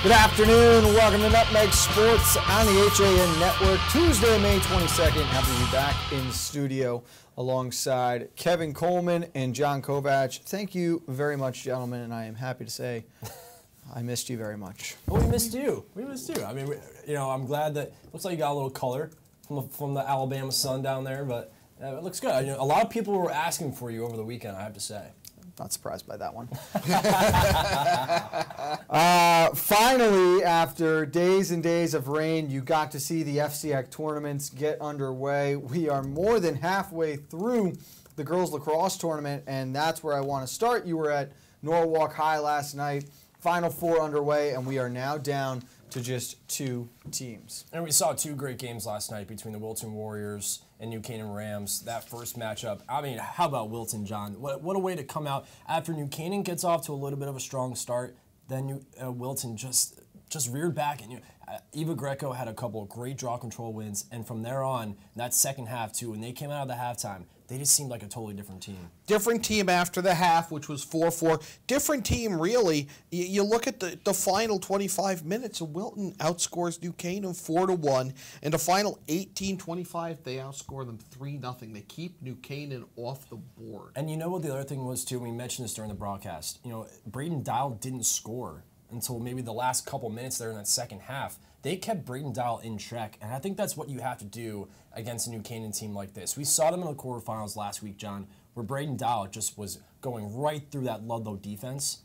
Good afternoon. Welcome to Nutmeg Sports on the HAN Network. Tuesday, May 22nd. Happy to be back in studio alongside Kevin Coleman and John Kovach. Thank you very much, gentlemen, and I am happy to say I missed you very much. Well, we missed you. We missed you. I mean, I'm glad that looks like you got a little color from the Alabama sun down there, but it looks good. A lot of people were asking for you over the weekend, I have to say. Not surprised by that one. Finally, after days and days of rain, you got to see the FCAC tournaments get underway. We are more than halfway through the girls lacrosse tournament, and that's where I want to start. You were at Norwalk High last night. Final four underway, and we are now down to just two teams. And we saw two great games last night between the Wilton Warriors and New Canaan Rams. That first matchup, I mean, how about Wilton, John? What a way to come out after New Canaan gets off to a little bit of a strong start. Then Wilton just reared back, and Eva Greco had a couple of great draw control wins, and from there on, that second half too, when they came out of the halftime, they just seemed like a totally different team. Different team after the half, which was 4-4. Different team, really. You look at the final 25 minutes, and Wilton outscores New Canaan 4-1. In the final 18-25, they outscore them 3-0. They keep New Canaan off the board. And you know what the other thing was, too? We mentioned this during the broadcast. Braden Dial didn't score until maybe the last couple minutes there in that second half. They kept Braden Dial in check, and I think that's what you have to do against a New Canaan team like this. We saw them in the quarterfinals last week, John, where Braden Dial just was going right through that Ludlow defense.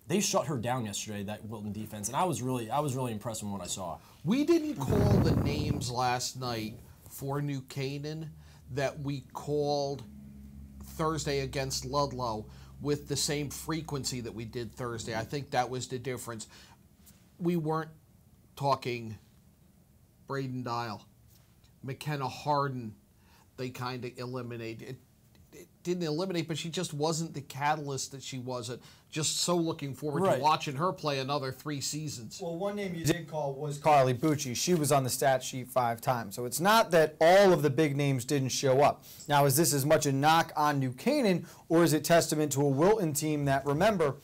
They shut her down yesterday, that Wilton defense, and I was really impressed with what I saw. We didn't call the names last night for New Canaan that we called Thursday against Ludlow with the same frequency that we did Thursday. I think that was the difference. We weren't talking Braden Dial, McKenna Harden. They kind of eliminated. It didn't eliminate, but she just wasn't the catalyst that she was. Just so looking forward to watching her play another 3 seasons. Well, one name you did call was Carly Bucci. She was on the stat sheet 5 times. So it's not that all of the big names didn't show up. Now, is this as much a knock on New Canaan, or is it testament to a Wilton team that, remember,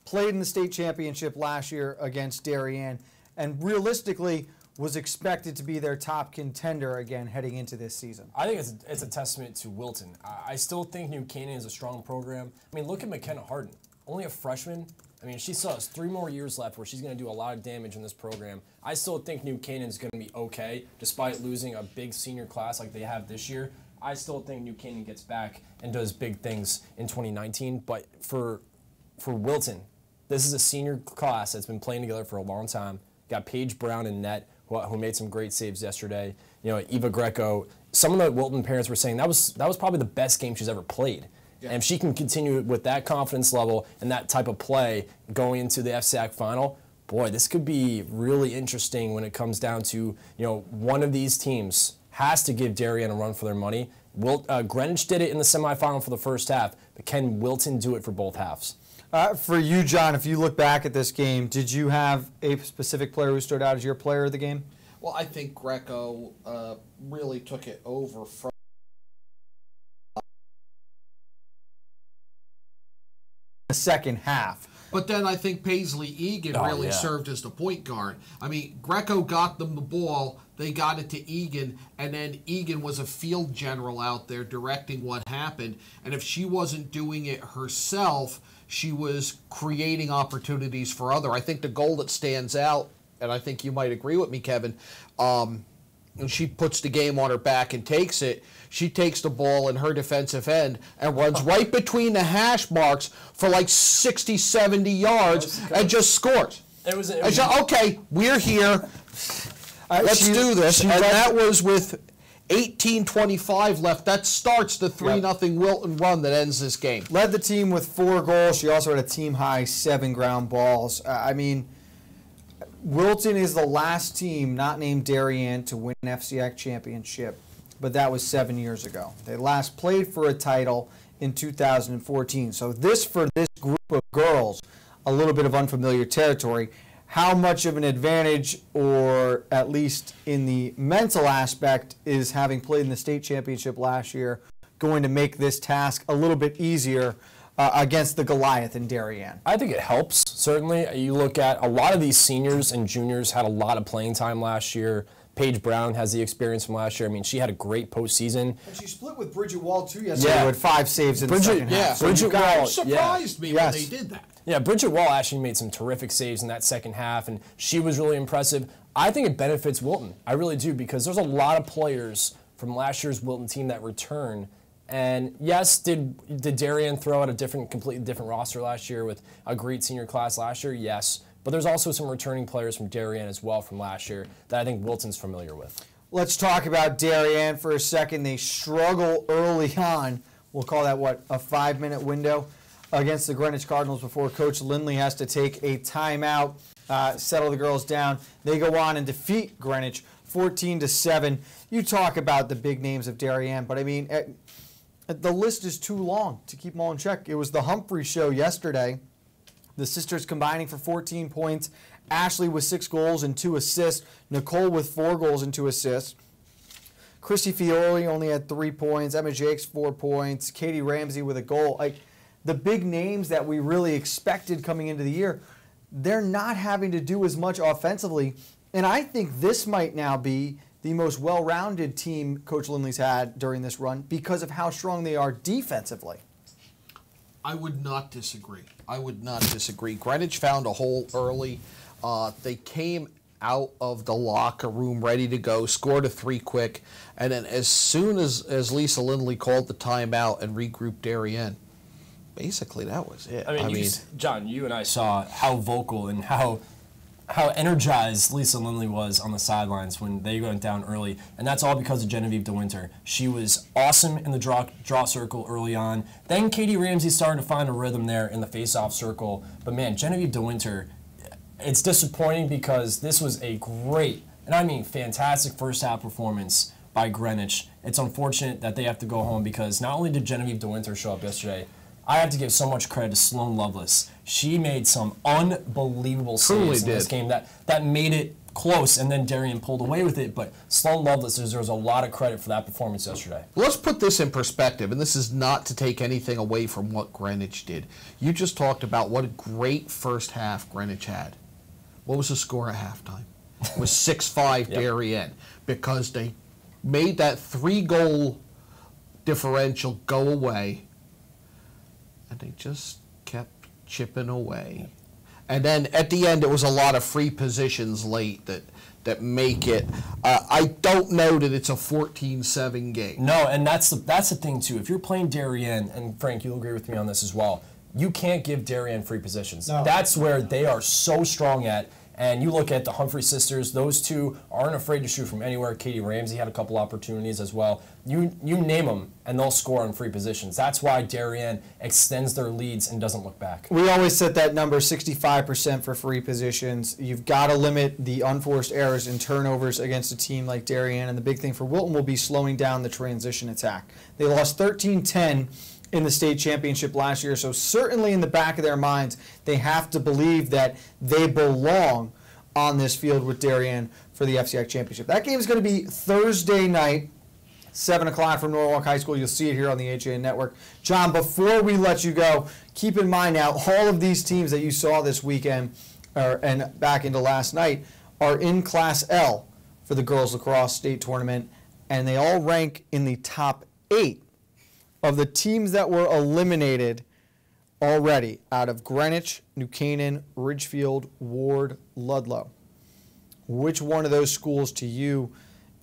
played in the state championship last year against Darien and realistically was expected to be their top contender again heading into this season? I think it's a testament to Wilton. I still think New Canaan is a strong program. I mean, look at McKenna Harden. Only a freshman. I mean, she still has 3 more years left where she's going to do a lot of damage in this program. I still think New Canaan is going to be okay, despite losing a big senior class like they have this year. I still think New Canaan gets back and does big things in 2019. But for Wilton, this is a senior class that's been playing together for a long time. Got Paige Brown in net, who made some great saves yesterday. Eva Greco. Some of the Wilton parents were saying that was probably the best game she's ever played. Yeah. And if she can continue with that confidence level and that type of play going into the FCAC final, boy, this could be really interesting when it comes down to, one of these teams has to give Darien a run for their money. Greenwich did it in the semifinal for the first half, but can Wilton do it for both halves? For you, John, if you look back at this game, did you have a specific player who stood out as your player of the game? Well, I think Greco really took it over from the second half. But then I think Paisley Egan really served as the point guard. I mean, Greco got them the ball, they got it to Egan, and then Egan was a field general out there directing what happened. And if she wasn't doing it herself, she was creating opportunities for other. I think the goal that stands out, and I think you might agree with me, Kevin, and she puts the game on her back and takes it. She takes the ball in her defensive end and runs right between the hash marks for like 60, 70 yards and just scores. Okay, we're here. Let's do this. And that was with 18:25 left. That starts the 3-0 Wilton run that ends this game. Led the team with 4 goals. She also had a team-high 7 ground balls. Wilton is the last team not named Darien to win an FCAC championship, but that was 7 years ago. They last played for a title in 2014. So for this group of girls, a little bit of unfamiliar territory. How much of an advantage, or at least in the mental aspect, is having played in the state championship last year going to make this task a little bit easier against the Goliath in Darien? I think it helps Certainly, you look at a lot of these seniors and juniors had a lot of playing time last year. Paige Brown has the experience from last year. I mean, she had a great postseason. And she split with Bridget Wall, too, yesterday with 5 saves in the second half. So Bridget Wall surprised me when they did that. Yeah, Bridget Wall actually made some terrific saves in that second half, and she was really impressive. I think it benefits Wilton. I really do, because there's a lot of players from last year's Wilton team that return. And yes, did Darien throw out a completely different roster last year with a great senior class last year? Yes. But there's also some returning players from Darien as well from last year that I think Wilton's familiar with. Let's talk about Darien for a second. They struggle early on. We'll call that, what, a 5-minute window against the Greenwich Cardinals before Coach Lindley has to take a timeout, settle the girls down. They go on and defeat Greenwich 14-7. You talk about the big names of Darien, but I mean, the list is too long to keep them all in check. It was the Humphrey show yesterday. The sisters combining for 14 points. Ashley with 6 goals and 2 assists. Nicole with 4 goals and 2 assists. Christy Fiore only had 3 points. Emma Jakes 4 points. Katie Ramsey with a goal. Like, the big names that we really expected coming into the year, they're not having to do as much offensively. And I think this might now be the most well-rounded team Coach Lindley's had during this run because of how strong they are defensively. I would not disagree. Greenwich found a hole early. They came out of the locker room ready to go, scored a 3 quick, and then as soon as Lisa Lindley called the timeout and regrouped Darien, basically that was it. I mean, John, you and I saw how vocal and how energized Lisa Lindley was on the sidelines when they went down early, and that's all because of Genevieve DeWinter. She was awesome in the draw circle early on. Then Katie Ramsey started to find a rhythm there in the face-off circle. But man, Genevieve DeWinter, it's disappointing because this was a great, and I mean fantastic first-half performance by Greenwich. It's unfortunate that they have to go home because not only did Genevieve DeWinter show up yesterday, I have to give so much credit to Sloan Lovelace. She made some unbelievable saves in this game that made it close, and then Darien pulled away with it. But Sloan Lovelace deserves a lot of credit for that performance yesterday. Let's put this in perspective, and this is not to take anything away from what Greenwich did. You just talked about what a great first half Greenwich had. What was the score at halftime? It was 6-5 Darien, because they made that 3-goal differential go away. And they just kept chipping away. And then at the end, it was a lot of free positions late that make it. I don't know that it's a 14-7 game. No, and that's the thing, too. If you're playing Darien, and Frank, you'll agree with me on this as well, you can't give Darien free positions. No. That's where they are so strong at. And you look at the Humphrey sisters; those two aren't afraid to shoot from anywhere. Katie Ramsey had a couple opportunities as well. You name them, and they'll score on free positions. That's why Darien extends their leads and doesn't look back. We always set that number 65% for free positions. You've got to limit the unforced errors and turnovers against a team like Darien. And the big thing for Wilton will be slowing down the transition attack. They lost 13-10 in the state championship last year, so certainly in the back of their minds, they have to believe that they belong on this field with Darien for the FCX championship. That game is going to be Thursday night, 7 o'clock from Norwalk High School. You'll see it here on the HAN Network. John, before we let you go, keep in mind now, all of these teams that you saw this weekend and back into last night are in Class L for the girls lacrosse state tournament, and they all rank in the top 8 of the teams that were eliminated already out of Greenwich, New Canaan, Ridgefield, Ward, Ludlow. Which one of those schools to you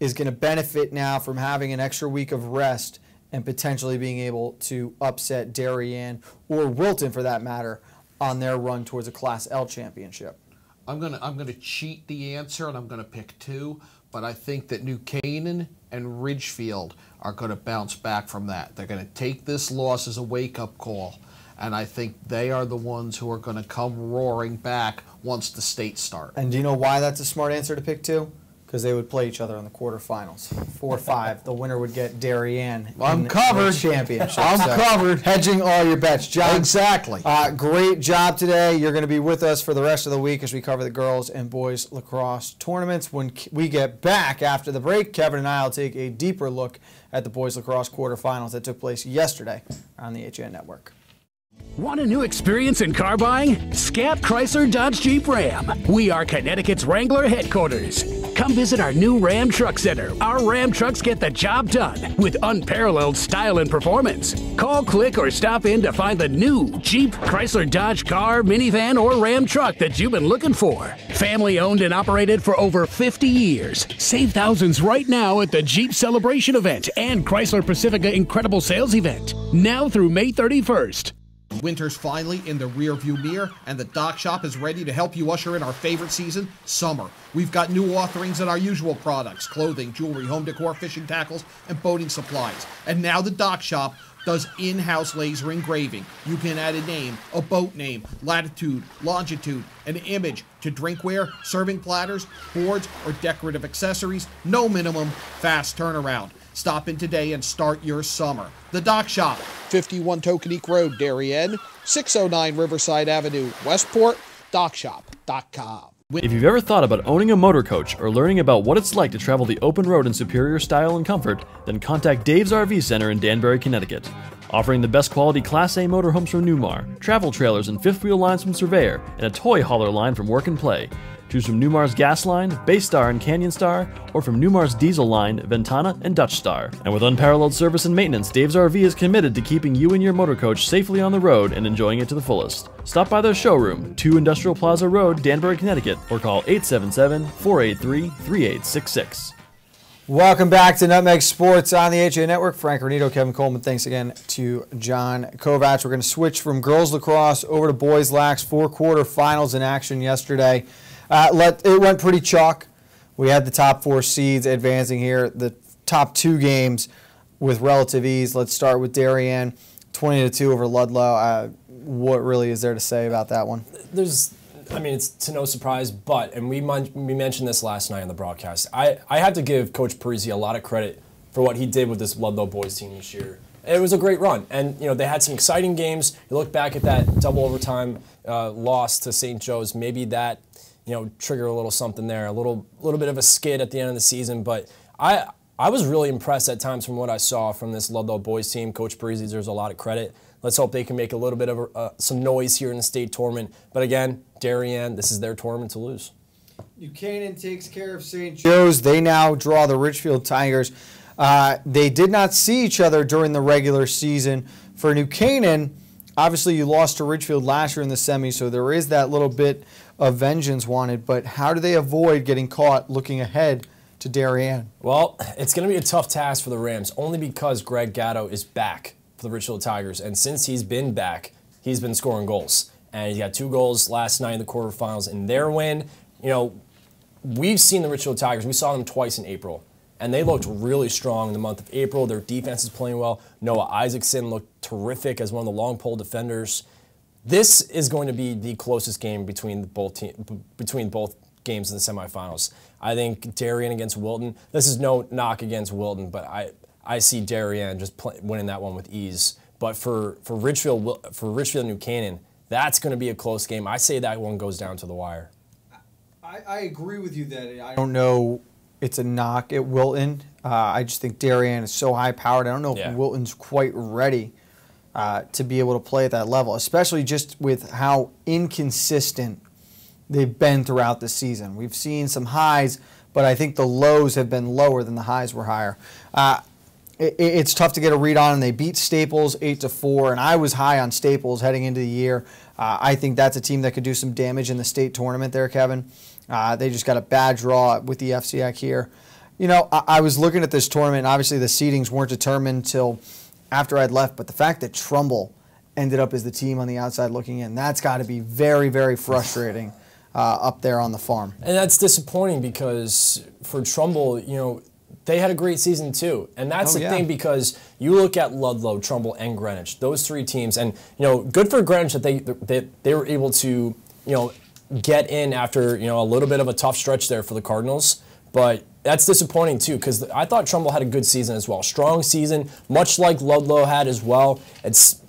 is going to benefit now from having an extra week of rest and potentially being able to upset Darien or Wilton, for that matter, on their run towards a Class L championship? I'm gonna cheat the answer, and I'm gonna pick 2, but I think that New Canaan and Ridgefield are going to bounce back from that. They're going to take this loss as a wake-up call, and I think they are the ones who are going to come roaring back once the states start. And do you know why that's a smart answer to pick 2? Because they would play each other in the quarterfinals. 4-5. The winner would get Darien. I'm covered. Championship. I'm covered. Hedging all your bets, John. Exactly. Great job today. You're going to be with us for the rest of the week as we cover the girls and boys lacrosse tournaments. When we get back after the break, Kevin and I will take a deeper look at the boys lacrosse quarterfinals that took place yesterday on the HAN Network. Want a new experience in car buying? Scap Chrysler Dodge Jeep Ram. We are Connecticut's Wrangler headquarters. Come visit our new Ram Truck Center. Our Ram trucks get the job done with unparalleled style and performance. Call, click, or stop in to find the new Jeep, Chrysler, Dodge car, minivan, or Ram truck that you've been looking for. Family owned and operated for over 50 years. Save thousands right now at the Jeep Celebration event and Chrysler Pacifica Incredible Sales event. Now through May 31st. Winter's finally in the rearview mirror, and the Dock Shop is ready to help you usher in our favorite season, summer. We've got new offerings in our usual products: clothing, jewelry, home decor, fishing tackles, and boating supplies. And now the Dock Shop does in-house laser engraving. You can add a name, a boat name, latitude, longitude, an image to drinkware, serving platters, boards, or decorative accessories. No minimum, fast turnaround. Stop in today and start your summer. The Dock Shop, 51 Tokenique Road, Darien, 609 Riverside Avenue, Westport, dockshop.com. If you've ever thought about owning a motor coach or learning about what it's like to travel the open road in superior style and comfort, then contact Dave's RV Center in Danbury, Connecticut. Offering the best quality Class A motorhomes from Newmar, travel trailers and fifth wheel lines from Surveyor, and a toy hauler line from Work and Play. Choose from Newmar's Gas Line, Baystar and Canyon Star, or from Newmar's Diesel Line, Ventana and Dutch Star. And with unparalleled service and maintenance, Dave's RV is committed to keeping you and your motor coach safely on the road and enjoying it to the fullest. Stop by their showroom, 2 Industrial Plaza Road, Danbury, Connecticut, or call 877-483-3866. Welcome back to Nutmeg Sports on the HA Network. Frank Granito, Kevin Coleman. Thanks again to John Kovacs. We're going to switch from girls lacrosse over to boys lax. 4 quarterfinals in action yesterday. It went pretty chalk. We had the top 4 seeds advancing here. The top 2 games with relative ease. Let's start with Darien, 20-2 over Ludlow. What really is there to say about that one? It's to no surprise, and we mentioned this last night on the broadcast. I have to give Coach Parisi a lot of credit for what he did with this Ludlow boys team this year. It was a great run, and they had some exciting games. You look back at that double overtime loss to St. Joe's, maybe that trigger a little something there, a little bit of a skid at the end of the season. But I was really impressed at times from what I saw from this Ludlow boys team. Coach Parisi deserves a lot of credit. Let's hope they can make a little bit of some noise here in the state tournament. But again, Darien, this is their tournament to lose. New Canaan takes care of St. Joe's. They now draw the Richfield Tigers. They did not see each other during the regular season. For New Canaan, obviously you lost to Richfield last year in the semi, so there is that little bit of vengeance wanted. But how do they avoid getting caught looking ahead to Darien? Well, it's going to be a tough task for the Rams, only because Greg Gatto is back for the Richfield Tigers. And since he's been back, he's been scoring goals. And he got 2 goals last night in the quarterfinals in their win. We've seen the Richfield Tigers. We saw them twice in April. And they looked really strong in the month of April. Their defense is playing well. Noah Isaacson looked terrific as one of the long pole defenders. This is going to be the closest game between both games in the semifinals. I think Darien against Wilton. This is no knock against Wilton, but I see Darien just winning that one with ease. But for Richfield New Canaan, that's going to be a close game. I say that one goes down to the wire. I agree with you that I don't know it's a knock at Wilton. I just think Darien is so high-powered. I don't know if Wilton's quite ready to be able to play at that level, especially just with how inconsistent they've been throughout the season. We've seen some highs, but I think the lows have been lower than the highs were higher. It's tough to get a read on, and they beat Staples 8-4, and I was high on Staples heading into the year. I think that's a team that could do some damage in the state tournament there, Kevin. They just got a bad draw with the FCIAC here. I was looking at this tournament, and obviously the seedings weren't determined until after I'd left, but the fact that Trumbull ended up as the team on the outside looking in, that's got to be very, very frustrating up there on the farm. And that's disappointing because for Trumbull, they had a great season too. And that's the thing, because you look at Ludlow, Trumbull, and Greenwich, those 3 teams, and good for Greenwich that they were able to get in after a little bit of a tough stretch there for the Cardinals. But that's disappointing too, because I thought Trumbull had a good season as well. Strong season, much like Ludlow had as well.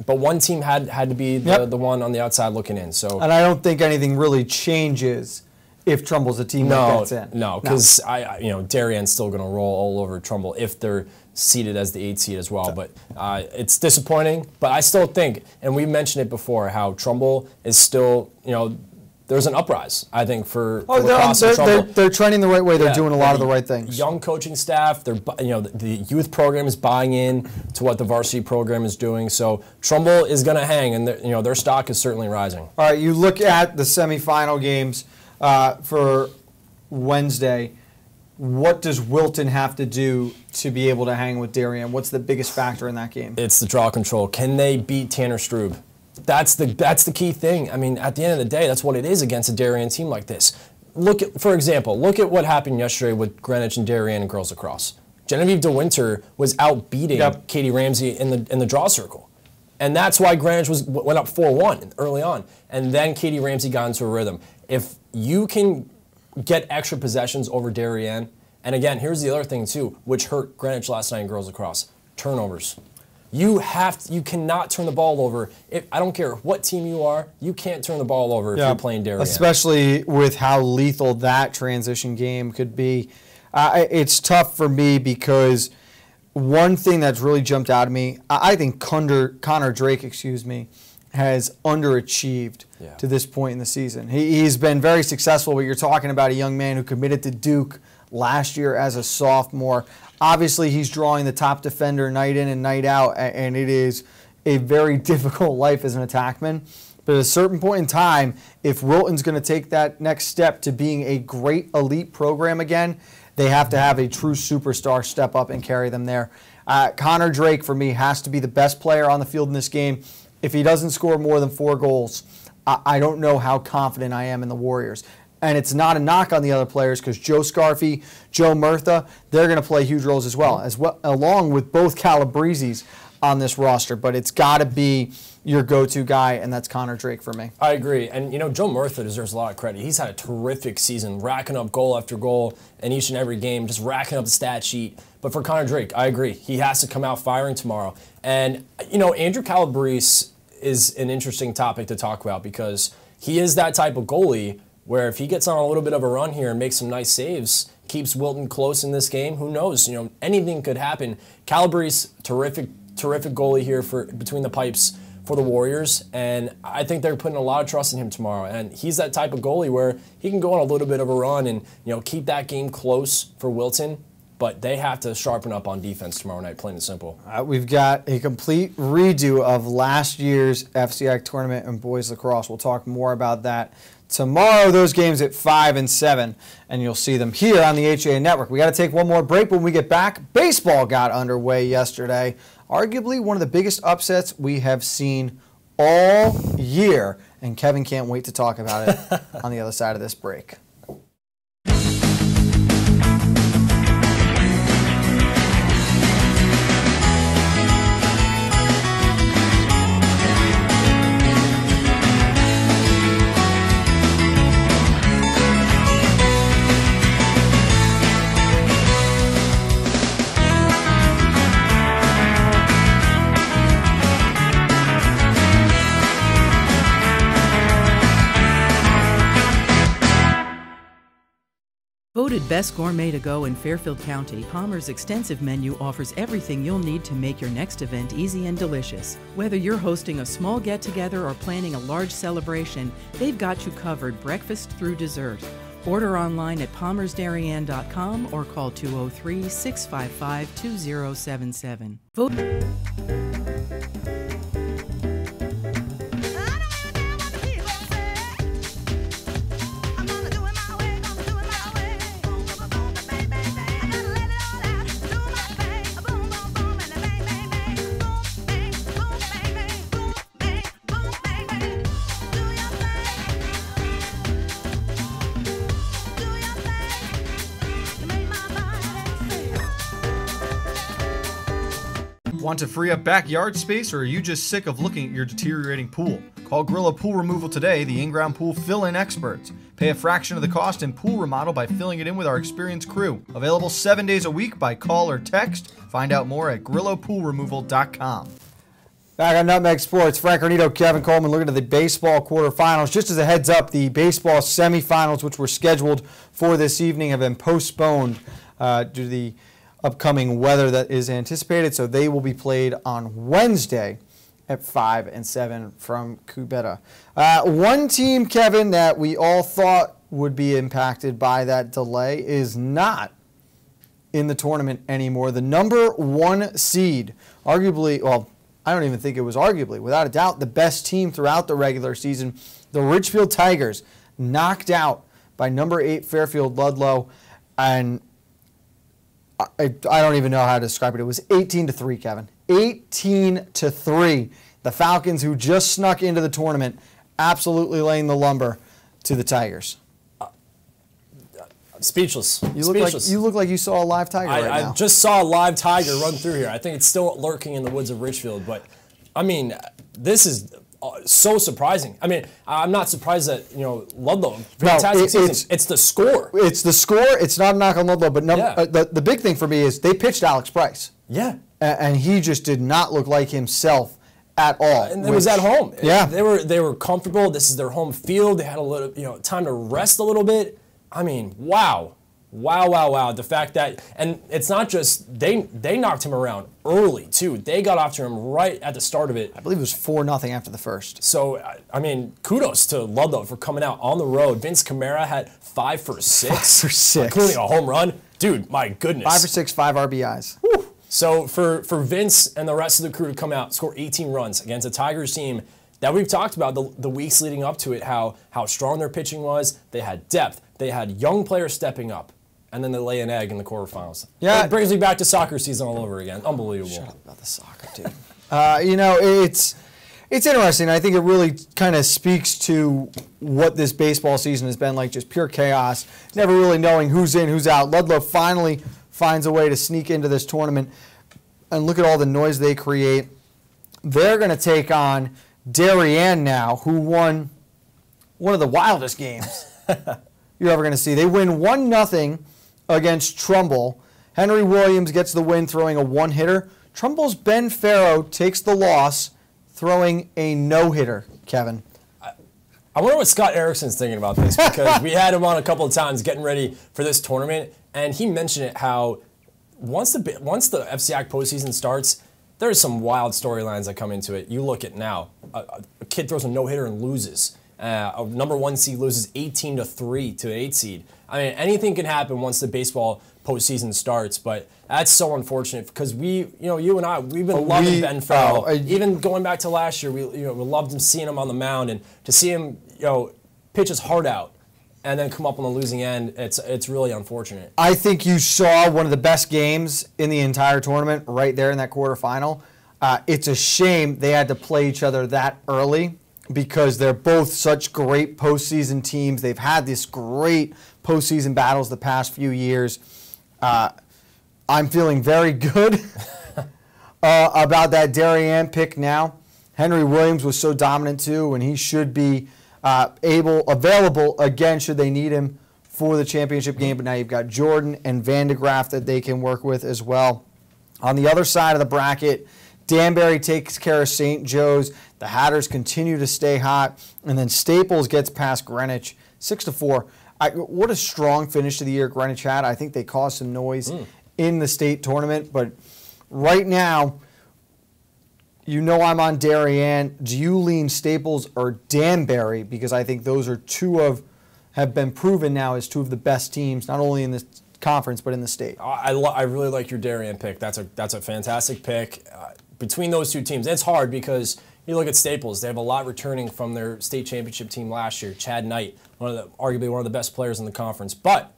But one team had to be the one on the outside looking in. So, and I don't think anything really changes if Trumbull's a team that gets in. No, because Darien's still going to roll all over Trumbull if they're seeded as the 8th seed as well. But it's disappointing. But I still think, and we mentioned it before, how Trumbull is still, there's an uprise, I think, for lacrosse and Trumbull. They're trending the right way. They're doing a lot of the right things. Young coaching staff. They're, the youth program is buying in to what the varsity program is doing. So Trumbull is going to hang, and their stock is certainly rising. All right, you look at the semifinal games for Wednesday. What does Wilton have to do to be able to hang with Darien? What's the biggest factor in that game? It's the draw control. Can they beat Tanner Strube? That's the key thing. I mean, at the end of the day, that's what it is against a Darien team like this. For example, look at what happened yesterday with Greenwich and Darien and girls lacrosse. Genevieve DeWinter was out beating Katie Ramsey in the draw circle. And that's why Greenwich went up 4-1 early on. And then Katie Ramsey got into a rhythm. If you can get extra possessions over Darien, and again, here's the other thing too, which hurt Greenwich last night in girls lacrosse: turnovers. You cannot turn the ball over. I don't care what team you are, you can't turn the ball over if you're playing Darien. Especially with how lethal that transition game could be. It's tough for me because one thing that's really jumped out at me, I think Connor Drake, has underachieved to this point in the season. He's been very successful, but you're talking about a young man who committed to Duke last year as a sophomore. Obviously, he's drawing the top defender night in and night out, and it is a very difficult life as an attackman. But at a certain point in time, if Wilton's going to take that next step to being a great elite program again, they have to have a true superstar step up and carry them there. Connor Drake, for me, has to be the best player on the field in this game. If he doesn't score more than 4 goals, I don't know how confident I am in the Warriors. And it's not a knock on the other players because Joe Scarfy, Joe Murtha, they're going to play huge roles as well, along with both Calabrese's on this roster. But it's got to be your go-to guy, and that's Connor Drake for me. I agree. And, Joe Murtha deserves a lot of credit. He's had a terrific season, racking up goal after goal in each and every game, just racking up the stat sheet. But for Connor Drake, I agree. He has to come out firing tomorrow. And, Andrew Calabrese is an interesting topic to talk about because he is that type of goalie where if he gets on a little bit of a run here and makes some nice saves, keeps Wilton close in this game, who knows? Anything could happen. Calabrese, terrific goalie here between the pipes for the Warriors, and I think they're putting a lot of trust in him tomorrow. And he's that type of goalie where he can go on a little bit of a run and keep that game close for Wilton. But they have to sharpen up on defense tomorrow night, plain and simple. We've got a complete redo of last year's FCIAC tournament in boys lacrosse. We'll talk more about that tomorrow. Those games at 5 and 7, and you'll see them here on the HAA Network. We got to take one more break. When we get back, baseball got underway yesterday. Arguably one of the biggest upsets we have seen all year, and Kevin can't wait to talk about it on the other side of this break. Voted Best Gourmet to Go in Fairfield County, Palmer's extensive menu offers everything you'll need to make your next event easy and delicious. Whether you're hosting a small get-together or planning a large celebration, they've got you covered breakfast through dessert. Order online at palmersdarien.com or call 203-655-2077. Vote. Want to free up backyard space, or are you just sick of looking at your deteriorating pool? Call Grillo Pool Removal today, the in-ground pool fill-in experts. Pay a fraction of the cost and pool remodel by filling it in with our experienced crew. Available 7 days a week by call or text. Find out more at GrilloPoolRemoval.com. Back on Nutmeg Sports, Frank Granito, Kevin Coleman looking at the baseball quarterfinals. Just as a heads up, the baseball semifinals, which were scheduled for this evening, have been postponed due to the upcoming weather that is anticipated. So they will be played on Wednesday at 5 and 7 from Cubeta. One team, Kevin, that we all thought would be impacted by that delay is not in the tournament anymore. The number 1 seed, arguably, well, I don't even think it was arguably, without a doubt, the best team throughout the regular season, the Richfield Tigers, knocked out by number 8 Fairfield Ludlow, and I don't even know how to describe it. It was 18-3, Kevin. 18-3. The Falcons, who just snuck into the tournament, absolutely laying the lumber to the Tigers. Speechless. You look like you saw a live tiger right now. I just saw a live tiger run through here. I think it's still lurking in the woods of Richfield, but I mean, this is so surprising. I mean, I'm not surprised that, Ludlow, fantastic season. It's the score. It's the score. It's not a knock on Ludlow, but the big thing for me is they pitched Alex Price. Yeah. And he just did not look like himself at all. And it was at home. Yeah. They were comfortable. This is their home field. They had a little, time to rest a little bit. I mean, wow. Wow. The fact that, and it's not just, they knocked him around early, too. They got after him right at the start of it. I believe it was 4-0 after the first. So, I mean, kudos to Ludlow for coming out on the road. Vince Camara had 5 for 6. 5 for 6. Including a home run. Dude, my goodness. 5 for 6, 5 RBIs. Whew. So, for Vince and the rest of the crew to come out, score 18 runs against a Tigers team that we've talked about the weeks leading up to it, how strong their pitching was. They had depth. They had young players stepping up, and then they lay an egg in the quarterfinals. Yeah, it brings me back to soccer season all over again. Unbelievable. Shut up about the soccer, dude. It's interesting. I think it really kind of speaks to what this baseball season has been like, just pure chaos, never really knowing who's in, who's out. Ludlow finally finds a way to sneak into this tournament, and look at all the noise they create. They're going to take on Darien now, who won one of the wildest games you're ever going to see. They win 1-0 against Trumbull. Henry Williams gets the win throwing a one-hitter. Trumbull's Ben Farrow takes the loss throwing a no-hitter, Kevin. I wonder what Scott Erickson's thinking about this, because we had him on a couple of times getting ready for this tournament, and he mentioned it how once the FCAC postseason starts, there's some wild storylines that come into it. You look at now, a kid throws a no-hitter and loses. A number 1 seed loses 18-3 to an 8 seed. I mean, anything can happen once the baseball postseason starts, but that's so unfortunate because you and I, we've been loving Ben Farrell. Even going back to last year, we loved him, seeing him on the mound, and to see him, pitch his heart out and then come up on the losing end, it's really unfortunate. I think you saw one of the best games in the entire tournament right there in that quarterfinal. It's a shame they had to play each other that early, because they're both such great postseason teams. They've had this great postseason battles the past few years. I'm feeling very good about that Darien pick now. Henry Williams was so dominant too, and he should be available again should they need him for the championship game. But now you've got Jordan and Vandegraff that they can work with as well. On the other side of the bracket, Danbury takes care of St. Joe's. The Hatters continue to stay hot. And then Staples gets past Greenwich, 6-4. What a strong finish to the year Greenwich had. I think they caused some noise in the state tournament. But right now, I'm on Darien. Do you lean Staples or Danbury? Because I think those are have been proven now as two of the best teams, not only in this conference, but in the state. I really like your Darien pick. That's a fantastic pick. Between those two teams, it's hard because you look at Staples. They have a lot returning from their state championship team last year. Chad Knight, arguably one of the best players in the conference. But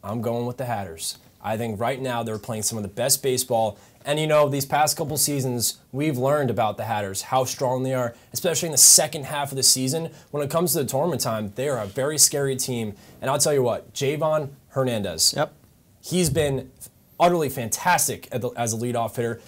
I'm going with the Hatters. I think right now they're playing some of the best baseball. And, these past couple seasons, we've learned about the Hatters, how strong they are, especially in the second half of the season. When it comes to the tournament time, they are a very scary team. And I'll tell you what, Javon Hernandez. Yep. He's been utterly fantastic as a leadoff hitter,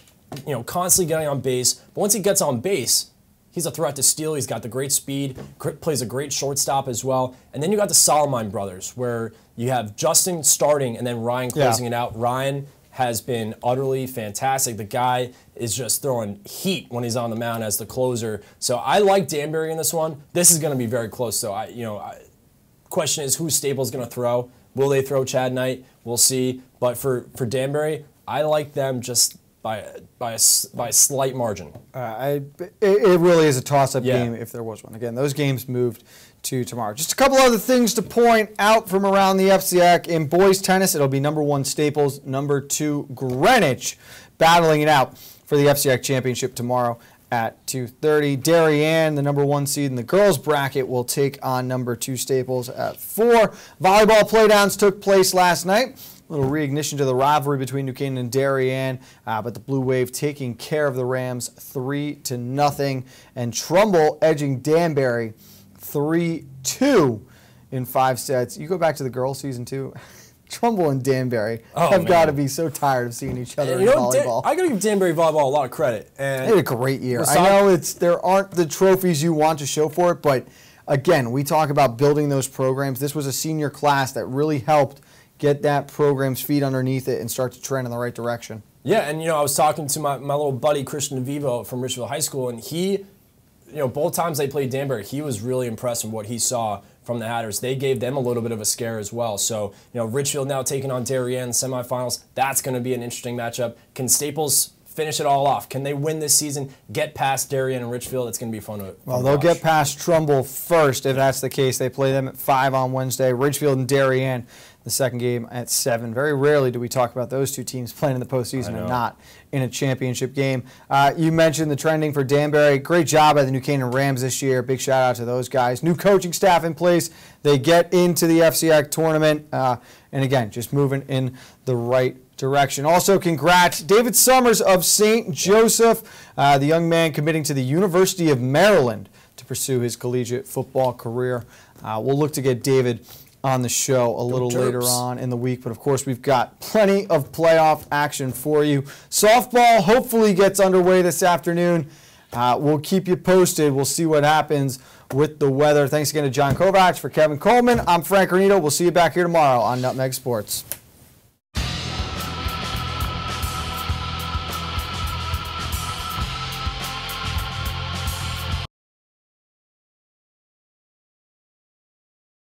constantly getting on base. But once he gets on base, he's a threat to steal. He's got the great speed, plays a great shortstop as well. And then you got the Solomon brothers, where you have Justin starting and then Ryan closing it out. Ryan has been utterly fantastic. The guy is just throwing heat when he's on the mound as the closer. So I like Danbury in this one. This is going to be very close, though. Question is, who's Staples going to throw? Will they throw Chad Knight? We'll see. But for Danbury, I like them just by a slight margin. It really is a toss-up game if there was one. Again, those games moved to tomorrow. Just a couple other things to point out from around the FCIAC. In boys tennis, it'll be number 1 Staples, number 2 Greenwich, battling it out for the FCIAC championship tomorrow at 2:30. Darien, the number 1 seed in the girls bracket, will take on number 2 Staples at 4. Volleyball playdowns took place last night. A little reignition to the rivalry between New Canaan and Darien, but the Blue Wave taking care of the Rams 3-0, and Trumbull edging Danbury 3-2 in 5 sets. You go back to the girls' season 2. Trumbull and Danbury have got to be so tired of seeing each other in volleyball. I got to give Danbury volleyball a lot of credit. And they had a great year. I know there aren't the trophies you want to show for it, but again, we talk about building those programs. This was a senior class that really helped get that program's feet underneath it and start to trend in the right direction. Yeah, and I was talking to my little buddy Christian DeVivo from Richfield High School, and he, both times they played Danbury, he was really impressed with what he saw from the Hatters. They gave them a little bit of a scare as well. So, Richfield now taking on Darien in the semifinals. That's going to be an interesting matchup. Can Staples finish it all off? Can they win this season, get past Darien and Richfield? It's going to be fun to Well, they'll get past Trumbull first if that's the case. They play them at 5 on Wednesday. Richfield and Darien, the second game at 7. Very rarely do we talk about those two teams playing in the postseason and not in a championship game. You mentioned the trending for Danbury. Great job by the New Canaan Rams this year. Big shout out to those guys. New coaching staff in place. They get into the FCIAC tournament. And again, just moving in the right direction. Also, congrats, David Summers of St. Joseph, the young man committing to the University of Maryland to pursue his collegiate football career. We'll look to get David on the show a little later on in the week, but of course we've got plenty of playoff action for you. Softball hopefully gets underway this afternoon. We'll keep you posted. We'll see what happens with the weather. Thanks again to John Kovacs. For Kevin Coleman, I'm Frank Granito. We'll see you back here tomorrow on Nutmeg Sports.